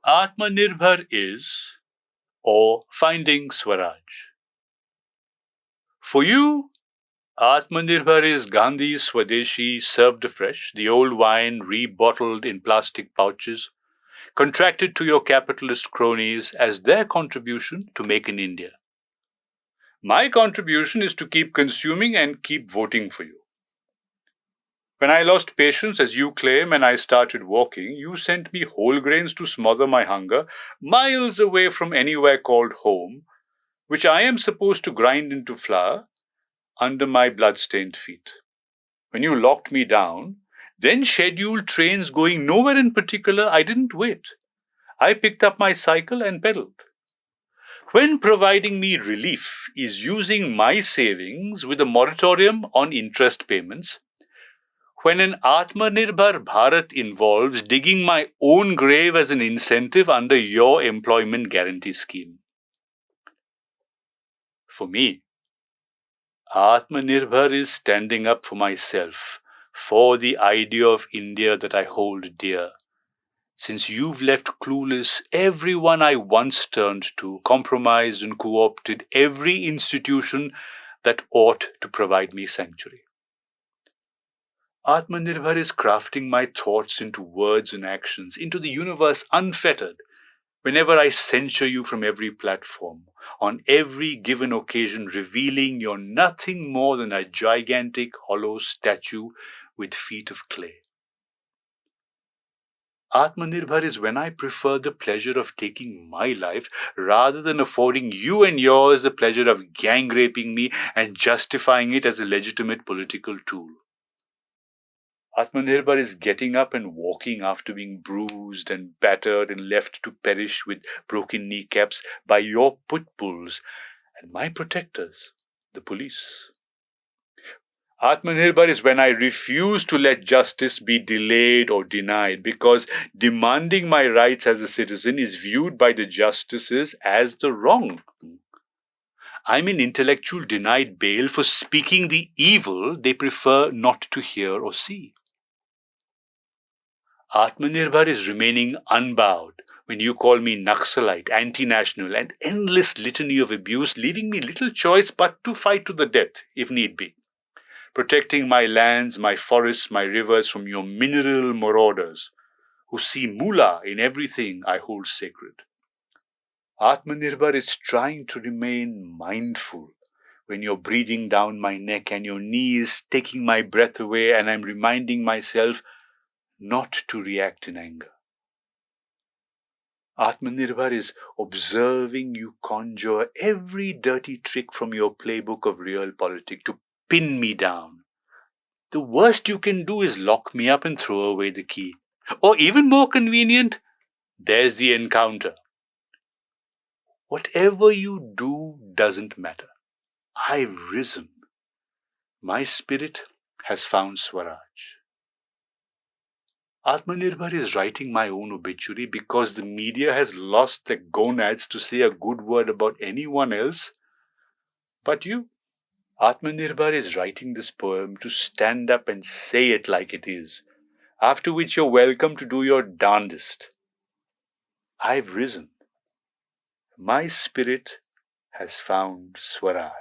Atmanirbhar is, or finding Swaraj. For you, Atmanirbhar is Gandhi's Swadeshi served afresh, the old wine rebottled in plastic pouches, contracted to your capitalist cronies as their contribution to make in India. My contribution is to keep consuming and keep voting for you. When I lost patience, as you claim, and I started walking, you sent me whole grains to smother my hunger, miles away from anywhere called home, which I am supposed to grind into flour under my blood-stained feet. When you locked me down, then scheduled trains going nowhere in particular, I didn't wait. I picked up my cycle and pedaled. When providing me relief is using my savings with a moratorium on interest payments, when an Atmanirbhar Bharat involves digging my own grave as an incentive under your employment guarantee scheme. For me, Atmanirbhar is standing up for myself, for the idea of India that I hold dear. Since you've left clueless everyone I once turned to, compromised and co-opted every institution that ought to provide me sanctuary. Atmanirbhar is crafting my thoughts into words and actions, into the universe unfettered. Whenever I censure you from every platform, on every given occasion revealing you're nothing more than a gigantic hollow statue with feet of clay. Atmanirbhar is when I prefer the pleasure of taking my life rather than affording you and yours the pleasure of gang raping me and justifying it as a legitimate political tool. Atmanirbhar is getting up and walking after being bruised and battered and left to perish with broken kneecaps by your pit bulls and my protectors, the police. Atmanirbhar is when I refuse to let justice be delayed or denied because demanding my rights as a citizen is viewed by the justices as the wrong. I'm in intellectual denied bail for speaking the evil they prefer not to hear or see. Atmanirbhar is remaining unbowed when you call me Naxalite, anti-national, and endless litany of abuse, leaving me little choice but to fight to the death, if need be. Protecting my lands, my forests, my rivers from your mineral marauders, who see moolah in everything I hold sacred. Atmanirbhar is trying to remain mindful when you're breathing down my neck and your knees taking my breath away, and I'm reminding myself not to react in anger. Atmanirbhar is observing you conjure every dirty trick from your playbook of realpolitik to pin me down. The worst you can do is lock me up and throw away the key. Or even more convenient, there's the encounter. Whatever you do doesn't matter. I've risen. My spirit has found Swaraj. Atmanirbhar is writing my own obituary because the media has lost their gonads to say a good word about anyone else but you. Atmanirbhar is writing this poem to stand up and say it like it is, after which you're welcome to do your darndest. I've risen. My spirit has found Swaraj.